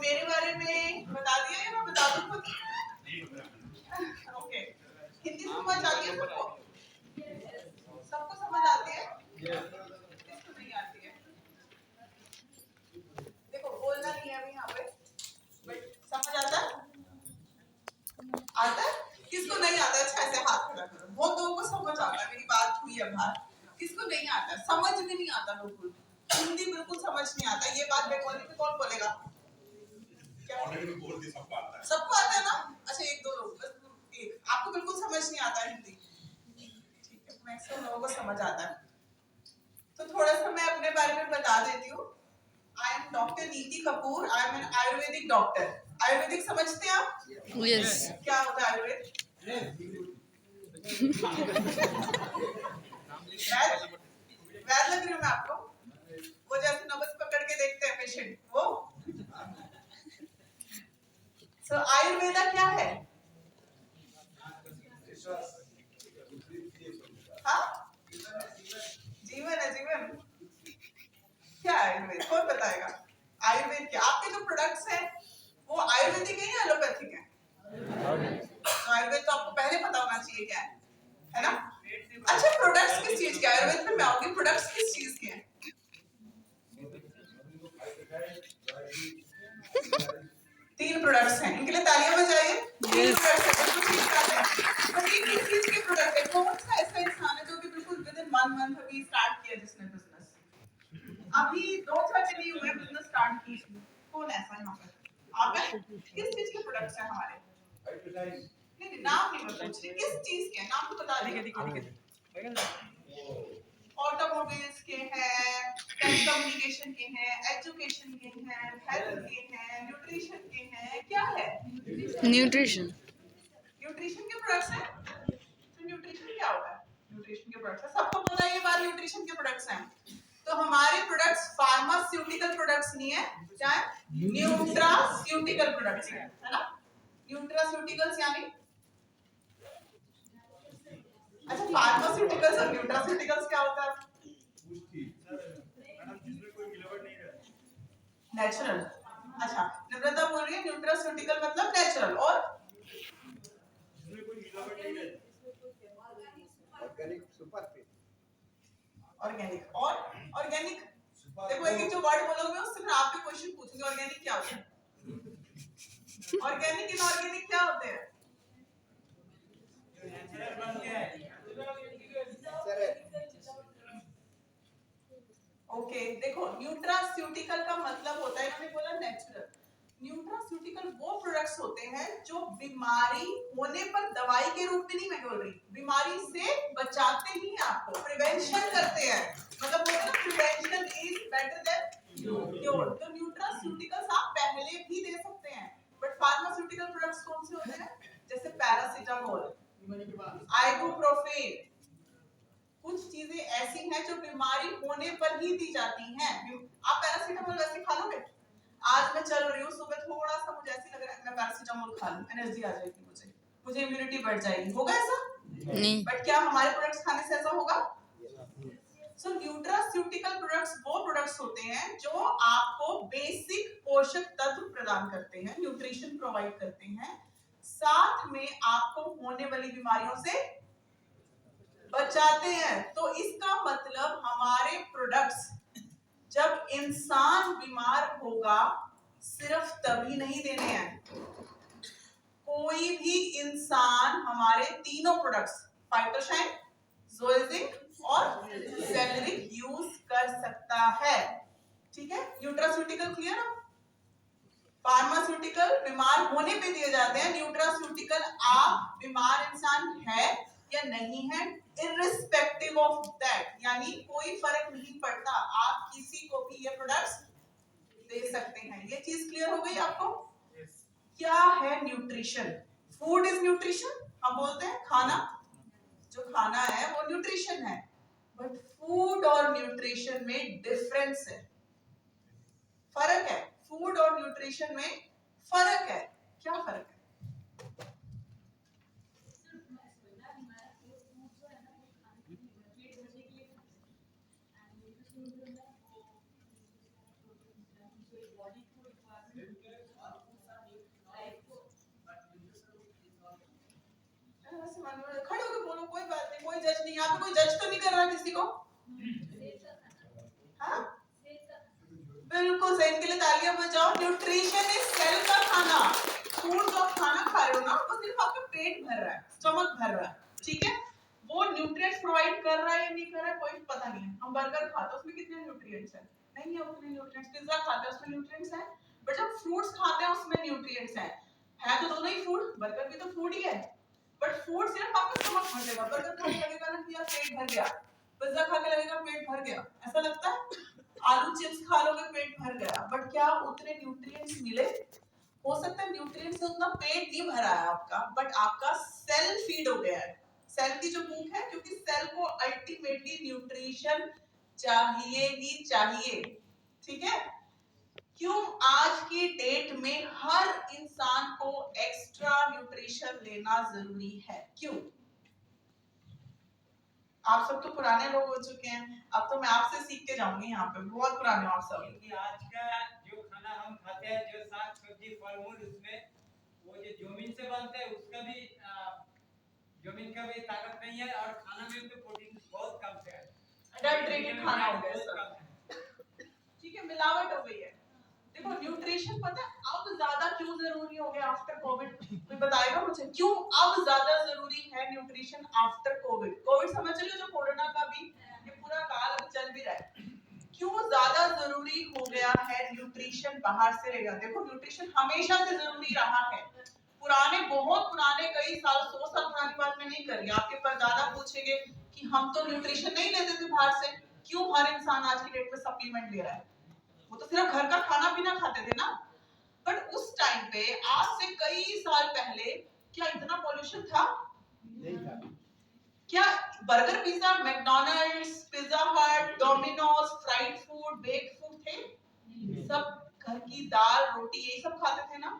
मेरे बारे में बता दिया या मैं बता दूं खुद? ओके, हिंदी समझ आती है सबको? सबको समझ आती है? किसको नहीं आती है? देखो बोलना नहीं है अभी यहाँ पे, बट समझ आता है? आता है? किसको नहीं आता? अच्छा ऐसे हाथ खड़ा करो। बहुत लोगों को समझ आता है, मेरी बात हुई है बाहर। किसको नहीं आता? समझ में नहीं आता बिल्कुल। हिंदी बिल्कुल समझ नहीं आता। ये बात बंगाली में कौन बोलेगा? बोल दी, सबको आता है। सबको आता है ना? अच्छा एक दो लोग, बस एक। आपको बिल्कुल समझ नहीं आता हिंदी? ठीक है, मैक्सिमम लोगों को समझ आता है। तो थोड़ा सा मैं अपने बारे में बता देती हूँ। I am Dr. नीति Kapoor. I am an Ayurvedic doctor. Ayurvedic समझते हैं आप? Yes. क्या होता है आयुर्वेद? वैद लग रही हूँ मैं आपको? वो जैसे नब्ज पकड़ के देखते हैं पेशेंट, वो? So आयुर्वेदा क्या है? हाँ? जीवन है, जीवन। क्या है आयुर्वेद? कौन बताएगा? आयुर्वेद क्या? आपके जो प्रोडक्ट्स हैं वो आयुर्वेदिक है या एलोपैथिक है? तो आयुर्वेद तो आपको पहले पता होना चाहिए क्या है ना? अच्छा, प्रोडक्ट्स किस चीज के? आयुर्वेद में मैं आऊंगी, प्रोडक्ट्स किस चीज के हैं? 3 प्रोडक्ट्स हैं, इनके लिए तालियां बजाइए। 3 प्रोडक्ट्स हैं, तो ये किस चीज के प्रोडक्ट है? कौन सा ऐसा इंसान है जो कि बिल्कुल विद इन 1 मंथ अभी स्टार्ट किया जिसने बिजनेस? अभी 2-4 दिन ही हुए बिजनेस स्टार्ट की। कौन ऐसा यहाँ पे? आप हैं? किस चीज के प्रोडक्ट्स हैं हमारे? नहीं, नाम नहीं मैं पूछ रही, किस चीज के? नाम तो बता दीजिए। ऑटोमोबाइल्स के हैं, टेलीकम्युनिकेशन के हैं, एजुकेशन के हैं, हेल्थ के हैं, न्यूट्रिशन के हैं। क्या है? Nutrition. न्यूट्रिशन के प्रोडक्ट्स हैं। तो न्यूट्रिशन क्या होता है? न्यूट्रिशन के प्रोडक्ट्स सबको पता है, ये बात न्यूट्रिशन के प्रोडक्ट्स हैं। तो हमारे प्रोडक्ट्स फार्मास्यूटिकल प्रोडक्ट्स नहीं है, क्या है? न्यूट्रास्यूटिकल प्रोडक्ट्स है ना? न्यूट्रास्यूटिकल्स यानी, अच्छा फार्मास्यूटिकल्स और न्यूट्रास्यूटिकल्स क्या होता है? नेचुरल। अच्छा, निवृत्ता बोल रही है न्यूट्रास्यूटिकल मतलब नेचुरल, और ऑर्गेनिक। और ऑर्गेनिक देखो, एक जो वर्ड बोलोगे उससे फिर आपके क्वेश्चन पूछूंगे, ऑर्गेनिक क्या होता है? ऑर्गेनिक इनऑर्गेनिक क्या होते हैं? ओके, देखो न्यूट्रास्यूटिकल का मतलब होता है, इन्होंने बोला नेचुरल। न्यूट्रास्यूटिकल वो प्रोडक्ट्स होते हैं जो बीमारी होने पर दवाई के रूप में नहीं, मैं बोल रही, बीमारी से बचाते ही आपको, प्रिवेंशन करते हैं। मतलब बोलते हैं ना, prevention is better than cure. तो न्यूट्रास्यूटिकल्स आप पहले भी दे सकते हैं, बट फार्मास्यूटिकल प्रोडक्ट्स कौन से होते हैं? जैसे पैरासीटामोल, आइबुप्रोफेन, कुछ चीजें ऐसी हैं जो बीमारी होने पर ही दी जाती हैं। आप पैरासीटामोल वैसे खा लोगे? आज मैं चल रही हूँ, सुबह थोड़ा सा मुझे ऐसी लग रहा है मैं पैरासीटामोल खा लूं, एनर्जी आ जाएगी, मुझे इम्यूनिटी बढ़ जाएगी, होगा ऐसा? नहीं। बट क्या हमारे प्रोडक्ट्स खाने से ऐसा होगा? सो न्यूट्रास्यूटिकल प्रोडक्ट्स वो प्रोडक्ट्स होते हैं जो आपको बेसिक पोषक तत्व प्रदान करते हैं, न्यूट्रिशन प्रोवाइड करते हैं, साथ में आपको होने वाली बीमारियों से बचाते हैं। तो इसका मतलब हमारे प्रोडक्ट्स जब इंसान बीमार होगा सिर्फ तभी नहीं देने हैं। कोई भी इंसान हमारे तीनों प्रोडक्ट्स फाइटोशाइन, जोएजिंक और सेलेरिक यूज कर सकता है। ठीक है, न्यूट्रास्यूटिकल क्लियर है? फार्मास्यूटिकल बीमार होने पे दिए जाते हैं, न्यूट्रास्यूटिकल आप बीमार इंसान है या नहीं है, इर्रिस्पेक्टिव ऑफ दैट, यानी कोई फर्क नहीं पड़ता, आप किसी को भी ये प्रोडक्ट्स दे सकते हैं। ये चीज क्लियर हो गई आपको? क्या है न्यूट्रिशन? Food is nutrition. हम बोलते हैं खाना, जो खाना है वो न्यूट्रिशन है, बट फूड और न्यूट्रिशन में डिफरेंस है, फर्क है। फूड और न्यूट्रिशन में फर्क है। क्या फर्क है? खड़े होकर बोलो, कोई बात नहीं, कोई जज नहीं, यहाँ पे कोई जज तो नहीं कर रहा किसी को। हाँ बिल्कुल सही, इनके लिए तालियां बजाओ। न्यूट्रिशन इज सेल का खाना। फूड जो आप खाना खा रहे हो ना, वो सिर्फ आपका पेट भर रहा है, स्टमक भर रहा है, ठीक है। वो न्यूट्रिएंट्स प्रोवाइड कर रहा है या नहीं कर रहा है कोई पता नहीं है। हम बर्गर खाते हैं उसमें कितने न्यूट्रिएंट्स हैं? नहीं है उतने न्यूट्रिएंट्स। पिज्जा खाते हैं उसमें न्यूट्रिएंट्स हैं, बट जब फ्रूट्स खाते हैं उसमें न्यूट्रिएंट्स हैं। है तो दोनों ही फूड, बर्गर भी तो फूड ही है, बट फूड सिर्फ आपका स्टमक भर देगा। बर्गर खा के लगेगा ना कि यार पेट भर गया, पिज्जा खा के लगेगा पेट भर गया, ऐसा लगता है। आलू चिप्स खा लोगे पेट भर गया, बट क्या उतने न्यूट्रिएंट्स मिले? हो सकता है न्यूट्रिएंट्स से उतना पेट नहीं भरा है आपका, बट आपका सेल फीड हो गया है। सेल की जो भूख है, क्योंकि सेल को अल्टीमेटली न्यूट्रिशन चाहिए ही चाहिए, ठीक है। क्यों आज की डेट में हर इंसान को एक्स्ट्रा न्यूट्रिशन लेना जरूरी है? क्यों? आप सब तो पुराने लोग हो चुके हैं, अब तो मैं आपसे सीख के जाऊंगी। यहाँ पे बहुत पुराने हो आप सब। क्योंकि आज का जो खाना हम खाते हैं, जो साग सब्जी फल मूल, उसमें वो जो जमीन से बनते हैं उसका भी जमीन का भी ताकत नहीं है, और खाना में तो प्रोटीन बहुत कम है। अडल्ट्रेटेड खाना हो गया सब, ठीक है, मिलावट हो गई है। देखो न्यूट्रिशन पता है अब ज्यादा क्यों जरूरी हो गया आफ्टर कोविड? कोई बताएगा मुझे क्यों अब ज्यादा जरूरी है न्यूट्रिशन आफ्टर कोविड? कोविड समझ लो, जो कोरोना का भी ये पूरा काल अभी चल भी रहा है, क्यों ज्यादा जरूरी हो गया है न्यूट्रिशन बाहर से लेना? देखो न्यूट्रिशन हमेशा से जरूरी रहा है। पुराने, बहुत पुराने, कई साल, 100 साल पुरानी बात मैं नहीं कर रही, आपके परदादा पूछेंगे कि हम तो न्यूट्रिशन नहीं लेते थे बाहर से। क्यों हर इंसान आज की डेट में सप्लीमेंट ले रहा है? वो तो सिर्फ घर का खाना पीना खाते थे ना। बट उस टाइम पे, आज से कई साल पहले, क्या इतना पॉल्यूशन था? नहीं था। क्या बर्गर, पिज्जा, मैकडॉनल्ड्स, पिज्जा हट, Domino's, fried food, baked food थे? सब घर की दाल रोटी यही सब खाते थे ना।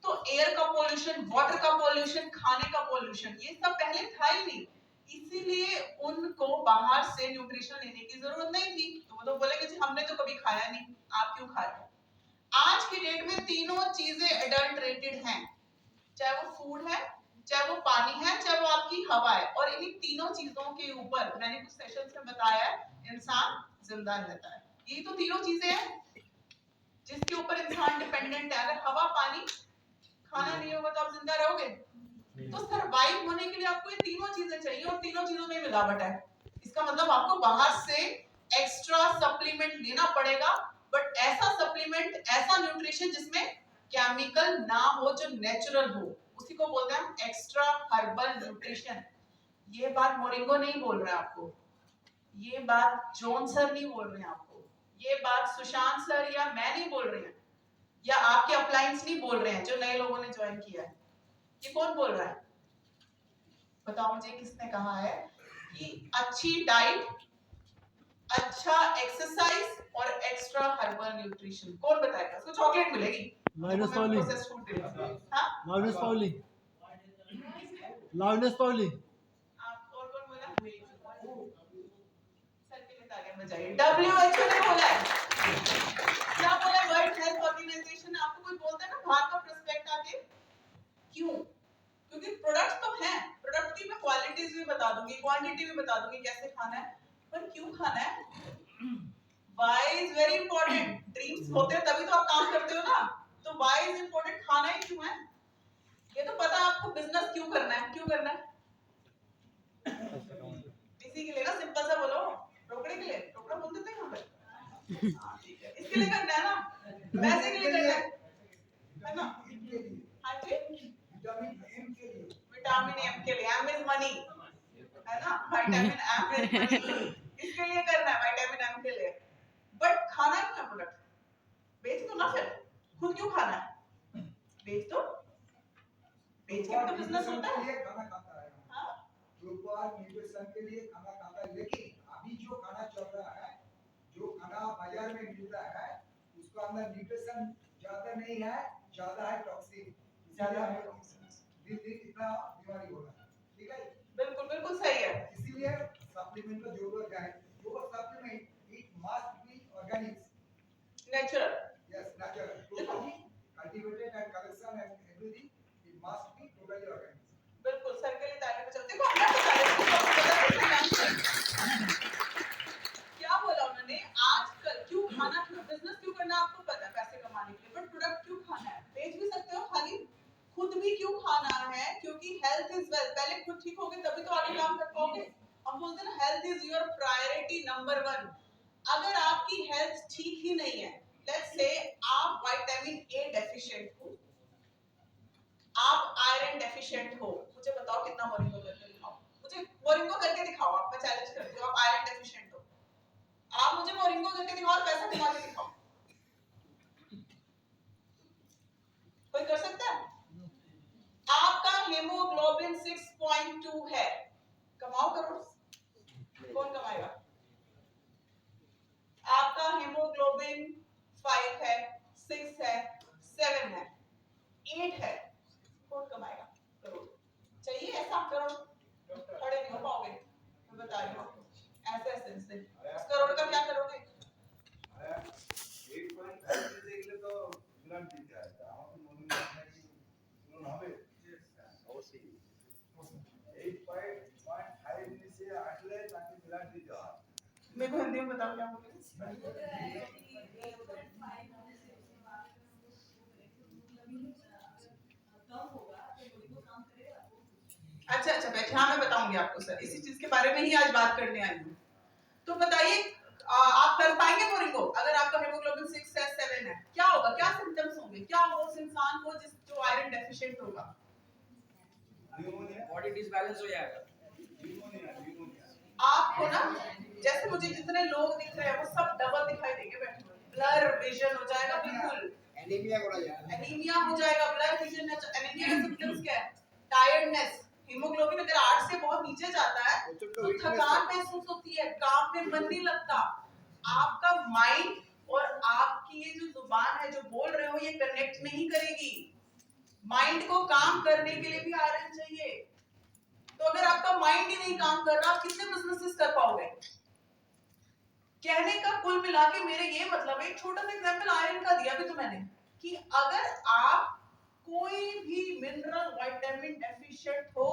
तो एयर का पॉल्यूशन, वाटर का पॉल्यूशन, खाने का पॉल्यूशन, ये सब पहले था ही नहीं। इसीलिए उनको बाहर से न्यूट्रिशन लेने की जरूरत नहीं थी। तो वो तो बोलेंगे जी हमने तो कभी खाया नहीं, आप क्यों खा रहे हो? आज की डेट में तीनों चीजें एडल्टरेटेड हैं, चाहे वो फूड है, चाहे वो पानी है, चाहे वो आपकी हवा है। और इन तीनों चीजों के ऊपर मैंने कुछ सेशंस में बताया है, इंसान जिंदा रहता है। ये तो तीनों चीजें हैं जिसके ऊपर इंसान डिपेंडेंट है। अगर हवा, पानी, खाना नहीं होगा तो आप जिंदा रहोगे? तो सरवाइव होने के लिए आपको ये तीनों चीजें चाहिए, और तीनों चीजों में मिलावट है। इसका मतलब आपको बाहर से एक्स्ट्रा सप्लीमेंट लेना पड़ेगा, बट ऐसा सप्लीमेंट, ऐसा न्यूट्रिशन जिसमें केमिकल ना हो, जो नेचुरल हो, उसी को बोलते हैं एक्स्ट्रा हर्बल न्यूट्रिशन। ये बात मोरिंगो नहीं बोल रहा है आपको, ये बात जॉन सर नहीं बोल रहे हैं आपको, ये बात सुशांत सर या मैं नहीं बोल रहे हैं, या आपके अपलायंस नहीं बोल रहे हैं जो नए लोगों ने ज्वाइन किया है। ये कौन बोल रहा है? बताओ मुझे, किसने कहा है कि अच्छी डाइट, अच्छा एक्सरसाइज और एक्स्ट्रा हर्बल न्यूट्रिशन? कौन बताएगा? उसको चॉकलेट मिलेगी, लाइनस पाउली, प्रोसेस्ड फूड देगा। हां, लाइनस पाउली, लाइनस पाउली। आप और कौन बोला? सर के लिए तालियां बजाइए। WHO ने बोला है, क्या बोला? World Health Organization. आपको कोई बोलता है ना बाहर का प्रोस्पेक्ट आके, क्यों? क्योंकि प्रोडक्ट्स तो हैं, प्रोडक्ट की मैं क्वालिटीज भी बता दूंगी, क्वांटिटी भी बता दूंगी कैसे खाना है, पर क्यों खाना है? Why is very important. Dreams होते हैं तभी तो आप काम करते हो ना, तो व्हाई इज इंपॉर्टेंट, खाना ही क्यों है? ये तो पता है आपको बिजनेस क्यों करना है। क्यों करना है? इसी के लिए ना, सिंपल सा बोलो, रोकड़े के लिए। रोकड़ा बोल देते हैं यहाँ पे, हाँ ठीक है, इसके लिए करना है ना, पैसे के लिए करना है ना। हाँ जी, विटामिन एम के लिए, एम इज मनी, है ना, विटामिन एम इज मनी, इसके लिए करना है, विटामिन एम के लिए। बट खाना क्यों है? प्रोडक्ट बेच दो ना, फिर खुद क्यों खाना है? बेच दो, पेज के भी तो बिजनेस होता है। लिए खाना खाता है, हाँ ग्लूकोज न्यूट्रिशन के लिए खाना खाता है, लेकिन अभी जो खाना चल रहा है, जो खाना बाजार में मिल रहा है, उसको अंदर न्यूट्रिशन ज्यादा नहीं है, ज्यादा है टॉक्सिन, ज्यादा है दिन दिन इतना बीमारी हो रहा है। ठीक है, बिल्कुल बिल्कुल सही है। इसीलिए सप्लीमेंट का जरूरत है। जो supplement it must be organic, natural yes, natural, totally cultivated and collection and everything, it must be totally organic. बिल्कुल सर के लिए ताली बजाओ। देखो मैं बता रही हूँ आपको पता है क्या बोला उन्होंने, आजकल क्यों खाना, क्यों बिजनेस क्यों करना आपको पता है, पैसे कमाने के लिए, बट प्रोडक्ट क्यों खाना है, बेच भी सकते हो, खाली खुद भी क्यों खाना है, क्योंकि हेल्थ इज वेल्थ। पहले खुद ठीक होगे तभी तो आगे काम कर पाओगे। हम बोलते हैं ना health is your priority number 1। अगर आपकी हेल्थ ठीक ही नहीं है, लेट्स से आप विटामिन ए डेफिशिएंट हो, आप आयरन डेफिशिएंट हो, मुझे बताओ कितना मोरिंगो करके दिखाओ, मुझे मोरिंगो करके दिखाओ, आप मैं चैलेंज करती हूँ, आप आयरन डेफिशिएंट हो, आप मुझे मोरिंगो करके दिखाओ और पैसा कमा के दिखाओ। कोई कर सकता है? आपका हीमोग्लोबिन 6.2 है, कमाओ करोड़, कौन कमाएगा? आपका हीमोग्लोबिन 5 है, 6 है, 7 है, 8 है, कौन कमाएगा करोड़? चाहिए ऐसा करोड़? खड़े नहीं हो पाओगे, मैं बता रही हूँ आपको, ऐसे ऐसे से उस करोड़ का क्या करोगे? मेरे को हिंदी में बताओ क्या बोल रहे हैं? अच्छा अच्छा बैठे, हाँ मैं बताऊंगी आपको सर, इसी चीज के बारे में ही आज बात करने आई हूँ। तो बताइए आप कर पाएंगे मोरिंगो अगर आपका हीमोग्लोबिन 6 है, 7 है, क्या होगा, क्या सिम्टम्स होंगे, क्या होगा उस इंसान को जो आयरन डेफिशिएंट होगा? बॉडी डिसबैलेंस हो जाएगा। आपको ना जैसे मुझे जितने लोग दिख रहे हैं वो सब डबल दिखाई देंगे बैठे हुए, ब्लर विजन हो जाएगा, बिल्कुल एनीमिया हो जाएगा, एनीमिया हो जाएगा, ब्लर विजन। एनीमिया का सिम्टम्स क्या है? टायर्डनेस। हीमोग्लोबिन अगर 8 से बहुत नीचे जाता है तो थकान महसूस होती है, काम में मन नहीं लगता, आपका माइंड और आपकी ये जो जुबान है जो बोल रहे हो ये कनेक्ट नहीं करेगी। माइंड को काम करने के लिए भी आयरन चाहिए। तो अगर आपका माइंड ही नहीं काम कर रहा, आप कितने बिजनेसेस कर पाओगे? कहने का कुल मिला के मेरे ये मतलब है, एक छोटा सा एग्जांपल आयरन का दिया भी तो मैंने, कि अगर आप कोई भी मिनरल विटामिन डेफिशिएंट हो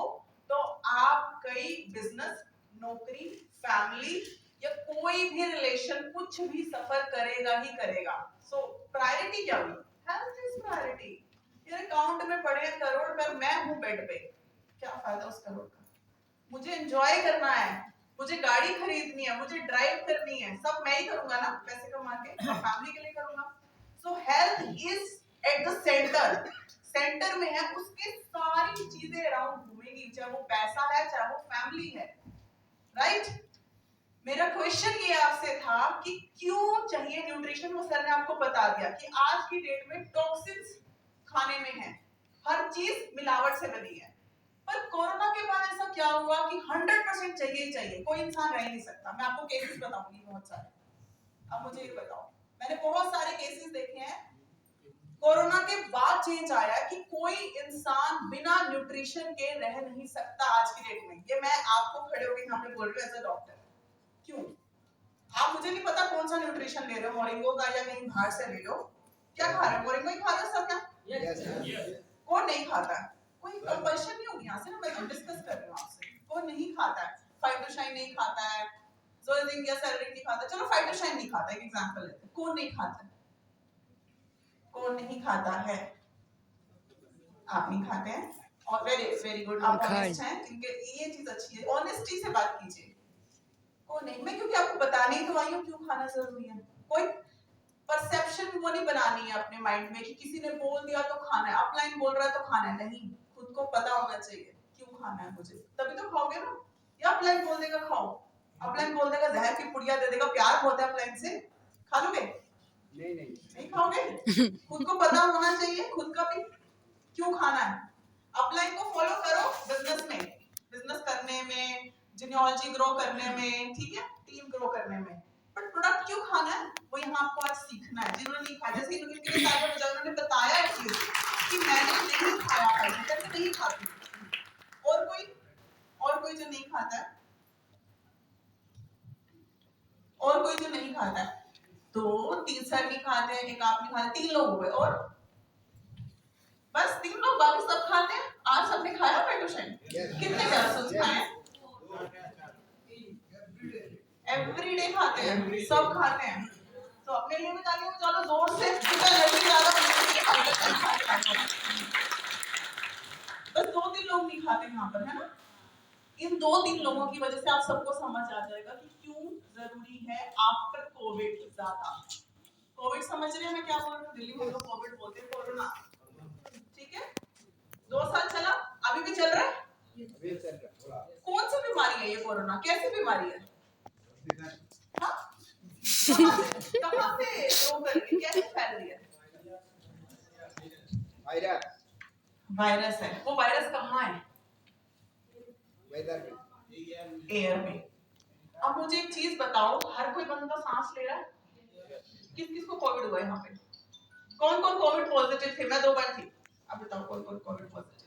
तो आप कई बिजनेस, नौकरी, फैमिली या कोई भी रिलेशन कुछ भी सफर करेगा ही करेगा। सो प्रायोरिटी क्या हुई? Health is priority. मेरे अकाउंट में पड़े हैं करोड़ पर मैं हूं बेड पे, क्या फायदा उस करोड़ का? मुझे एंजॉय करना है, मुझे गाड़ी खरीदनी है, मुझे ड्राइव करनी है, सब मैं ही करूंगा ना पैसे कमा के, फैमिली के लिए करूंगा। सो health is at the centre, centre में है, उसके सारी चीजें अराउंड घूमेंगी, चाहे वो पैसा है चाहे वो फैमिली है, राइट? मेरा क्वेश्चन ये आपसे था कि क्यों चाहिए न्यूट्रिशन, वो सर ने आपको बता दिया कि आज की डेट में टॉक्सिन्स खाने में है, हर चीज मिलावट से बनी है। पर कोरोना के बाद ऐसा क्या हुआ कि 100% चाहिए ही चाहिए, कोई इंसान रह नहीं सकता। मैं आपको केसेस बताऊंगी बहुत सारे। अब मुझे ये बताओ, मैंने बहुत सारे केसेस देखे हैं, कोरोना के बाद चेंज आया कि कोई इंसान बिना न्यूट्रिशन के रह नहीं सकता आज की डेट में। ये मैं आपको खड़े होकर यहाँ पे बोल रही हूँ एज अ डॉक्टर। क्यों? आप मुझे नहीं पता कौन सा न्यूट्रिशन ले रहे हो, मोरिंगो का या कहीं बाहर से ले लो, क्या खा रहे हो? मोरिंगो ही खा रहे हो सब क्या? कौन नहीं खाता है? कोई कंपल्शन नहीं होगी यहाँ से ना, मैं तो डिस्कस कर रही हूँ आपसे। कौन नहीं खाता है? फाइटोशाइन नहीं खाता है, जोइजिंग या सेलरिक नहीं खाता, चलो फाइटोशाइन नहीं खाता, एक एग्जांपल लेते हैं। कौन नहीं खाता है? कौन नहीं खाता है? आप नहीं खाते हैं, और वेरी वेरी गुड, आप ऑनेस्ट हैं, क्योंकि ये चीज अच्छी है, ऑनेस्टी से बात कीजिए। कौन नहीं? मैं क्योंकि आपको बताने ही तो आई हूँ क्यों खाना जरूरी है। कोई परसेप्शन वो नहीं बनानी है अपने माइंड में कि किसी ने बोल दिया तो खाना है, अपलाइन बोल रहा है तो खाना है, नहीं, खुद को पता होना चाहिए क्यों खाना है मुझे, तभी तो खाओगे ना। या अपलाइन बोल देगा खाओ, अपलाइन बोल देगा जहर की पुड़िया दे देगा, प्यार होता है अपलाइन से, खा लोगे? नहीं खाओगे। खुद को पता होना चाहिए खुद का भी क्यों खाना है। अपलाइन को फॉलो करो बिजनेस में, बिजनेस करने में, जीनियोलॉजी ग्रो करने में, ठीक है, टीम ग्रो करने में। बट प्रोडक्ट क्यों खाना है वो यहाँ आपको आज सीखना है। जिन्होंने नहीं खाया, जैसे इन्होंने उन्होंने बताया है चीज कि मैंने नहीं खाया है, कैसे नहीं खाती। और कोई जो नहीं खाता है, और कोई जो नहीं खाता है, तो 3 सर नहीं खाते हैं, एक आप नहीं खाते, 3 लोग हुए, और बस 3 लोग, बाकी सब खाते हैं। आज सबने खाया पेटोशन? कितने कैप्सूल्स खाए? एवरीडे खाते हैं, सब खाते हैं। तो अपने लिए भी तालियां बजा लो जोर से, जितना जल्दी ज्यादा बस 2-3 लोग नहीं खाते यहाँ पर, है ना। इन 2-3 लोगों की वजह से आप सबको समझ आ जाएगा कि क्यों जरूरी है आफ्टर कोविड ज्यादा। कोविड समझ रहे हैं मैं क्या बोल रही हूँ? दिल्ली में लोग कोविड बोलते हैं, कोरोना, ठीक है। 2 साल चला, अभी भी चल रहा है। कौन सी बीमारी है ये कोरोना? कैसी बीमारी है? हाँ? कहाँ से ग्रो कर रही है, कैसे फैल रही है? वायरस है। वो वायरस कहाँ है? एयर में। अब मुझे एक चीज बताओ, हर कोई बंदा सांस ले रहा है? किस किस को कोविड हुआ है यहाँ पे? कौन कौन कोविड पॉजिटिव थे? मैं 2 बार थी। अब बताओ कौन कौन कोविड पॉजिटिव?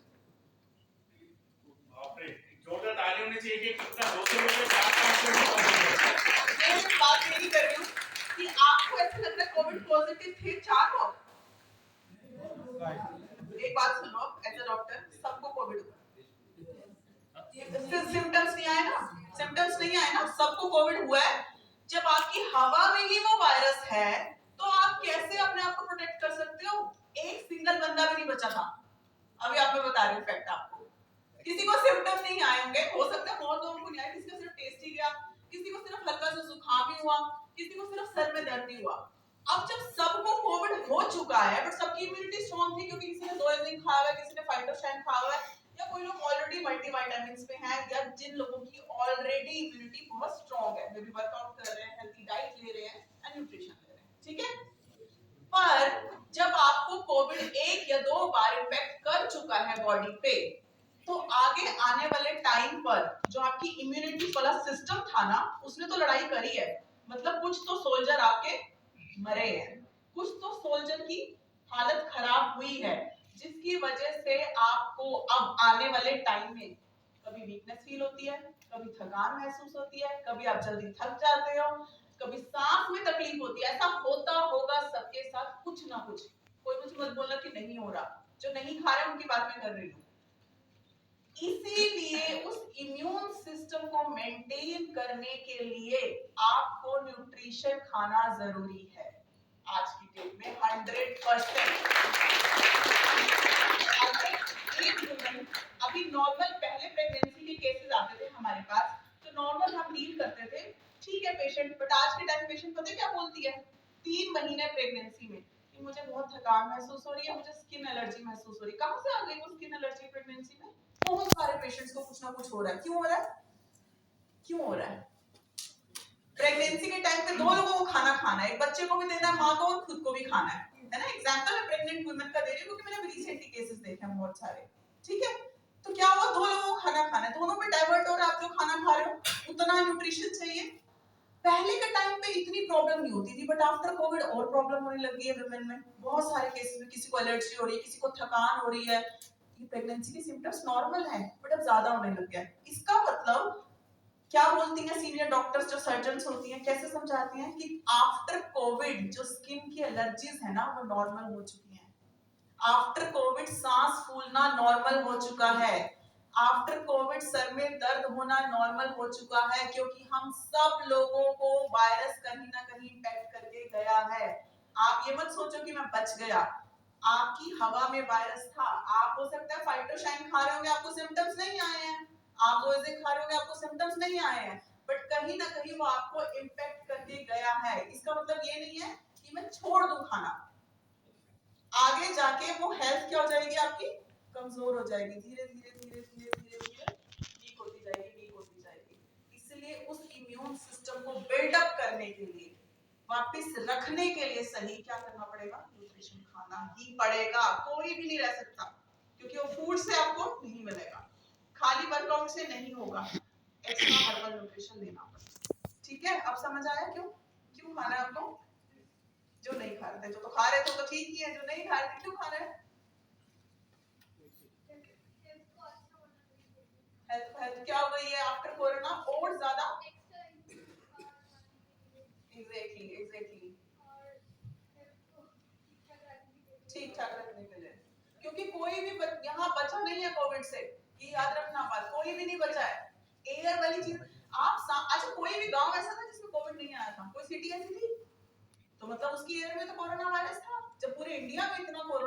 जोरदार ताली होनी चाहिए कि कितना 200 लोग 4-5 लोग। मैं बात नहीं कर रही हूँ कि आपको ऐसा लग रहा है कोविड पॉजिटिव थे 4 लोग। एक बात सुनो, एज अ डॉक्टर सबको कोविड हुआ, सिम्टम्स नहीं आए ना, सिम्टम्स नहीं आए ना, सबको कोविड हुआ है। जब आपकी हवा में ही वो वायरस है तो आप कैसे अपने आप को प्रोटेक्ट कर सकते हो? एक सिंगल बंदा भी नहीं बचा था। अभी आप मैं बता रही हूँ फैक्ट आपको। किसी को सिम्टम्स नहीं आए होंगे, हो सकता है बहुत लोगों को नहीं आए, किसी को सिर्फ टेस्ट ही गया, किसी को सिर्फ हल्का सा जुकाम ही हुआ, किसी को सिर्फ सर में दर्द ही हुआ। अब जब सबको कोविड हो चुका है बट सबकी इम्यूनिटी स्ट्रांग थी क्योंकि किसी ने 2 दिन खाया हुआ है, किसी ने फाइटोस्टैटिन खाया हुआ है, या कोई लोग ऑलरेडी मल्टीविटामिन्स पे हैं, या जिन लोगों की ऑलरेडी इम्यूनिटी बहुत स्ट्रांग है, मे बी वर्कआउट कर रहे हैं, हेल्दी डाइट ले रहे हैं एंड न्यूट्रिशन ले रहे हैं, ठीक है। पर जब आपको कोविड 1 या 2 बार इफेक्ट कर चुका है बॉडी पे, तो आगे आने वाले टाइम पर जो आपकी इम्यूनिटी वाला सिस्टम था ना, उसने तो लड़ाई करी है। मतलब कुछ तो सोल्जर आपके मरे हैं, कुछ तो सोल्जर की हालत खराब हुई है, जिसकी वजह से आपको अब आने वाले टाइम में कभी वीकनेस फील होती है, कभी थकान महसूस होती है, कभी आप जल्दी थक जाते हो, कभी सांस में तकलीफ होती है। ऐसा होता होगा सबके साथ कुछ ना कुछ। कोई मुझे मत बोलना कि नहीं हो रहा, जो नहीं खा रहे उनकी बात मैं कर रही हूँ। इसीलिए उस इम्यून सिस्टम को मेंटेन करने के लिए आपको न्यूट्रिशन खाना जरूरी है आज की डेट में 100%। एक वुमन अभी नॉर्मल, पहले प्रेगनेंसी के केसेस आते थे हमारे पास, तो नॉर्मल हम डील करते थे, ठीक है पेशेंट, बट आज के टाइम पेशेंट पता है क्या बोलती है? 3 महीने प्रेगनेंसी में कि मुझे बहुत थकान महसूस हो रही है, मुझे स्किन एलर्जी महसूस हो रही है। कहां से आ गई वो स्किन एलर्जी प्रेगनेंसी में? बहुत सारे पेशेंट्स को कुछ ना कुछ हो रहा है। क्यों हो रहा है? क्यों हो रहा है? प्रेगनेंसी के टाइम पे 2 लोगों को खाना खाना है, एक बच्चे को भी देना है, माँ को और खुद को भी खाना है ना। एग्जांपल मैं प्रेग्नेंट वुमेन का दे रही हूँ क्योंकि मैंने रिसेंटली केसेस देखे हैं बहुत सारे, ठीक है। तो क्या हुआ, 2 लोगों को खाना खाना है, दोनों पे डाइवर्ट हो रहा है। आप जो खाना खा रहे हो उतना न्यूट्रिशन चाहिए। पहले के टाइम पे इतनी प्रॉब्लम नहीं होती थी, बट आफ्टर कोविड और प्रॉब्लम होने लगी है वुमेन में। बहुत सारे केसेस में किसी को एलर्जी हो रही है, किसी को थकान हो रही है। ये प्रेगनेंसी के सिम्टम्स नॉर्मल हैं बट अब ज्यादा होने लग गया है। इसका मतलब क्या बोलती हैं सीनियर डॉक्टर्स जो सर्जन्स होती हैं, कैसे समझाती हैं कि आफ्टर कोविड जो स्किन की एलर्जीज है ना वो नॉर्मल हो चुकी हैं। आफ्टर कोविड सांस फूलना नॉर्मल हो चुका है। आफ्टर कोविड सर में दर्द होना नॉर्मल हो चुका है, क्योंकि हम सब लोगों को वायरस कहीं ना कहीं इम्पैक्ट करके गया है। आप ये मत सोचो कि मैं बच गया, आपकी हवा में वायरस था। आप हो सकता है फाइटोशाइन खा रहे होंगे, आपको सिम्टम्स नहीं आए हैं, आप ओएजे खा रहे होंगे, आपको सिम्टम्स नहीं आए हैं, बट कहीं ना कहीं वो आपको इम्पैक्ट करके गया है। इसका मतलब ये नहीं है कि मैं छोड़ दूं खाना, आगे जाके वो हेल्थ क्या हो जाएगी आपकी, कमजोर हो जाएगी, धीरे धीरे धीरे धीरे धीरे धीरे वीक होती जाएगी, वीक होती जाएगी। इसलिए उस इम्यून सिस्टम को बिल्डअप करने के लिए, वापस रखने के लिए सही क्या करना पड़ेगा? न्यूट्रिशन खाना ही पड़ेगा, कोई भी नहीं रह सकता। क्योंकि क्योंकि वो फूड से आपको नहीं मिलेगा, खाली वर्कआउट से नहीं होगा, एक्स्ट्रा हर्बल न्यूट्रिशन लेना पड़ेगा। ठीक है, अब समझ आया क्यों क्यों खाना है आपको? जो नहीं खा रहे थे, जो तो खा रहे थे तो ठीक ही है, जो नहीं खा रहे थे क्यों खा रहे हैं? हेल्थ क्या हो गई है आफ्टर कोरोना? और ज्यादा एग्जैक्टली ठीक ठाक रखने के लिए, क्योंकि कोई भी यहाँ बचा नहीं है कोविड से, ये याद रखना बात, कोई भी नहीं बचा है। एयर वाली चीज अच्छा, कोई भी गांव ऐसा था जिसमें कोविड नहीं आया था? कोई सिटी ऐसी थी? तो मतलब उसकी एयर में तो कोरोना वायरस था। जब पूरे इंडिया में इतना कोरोना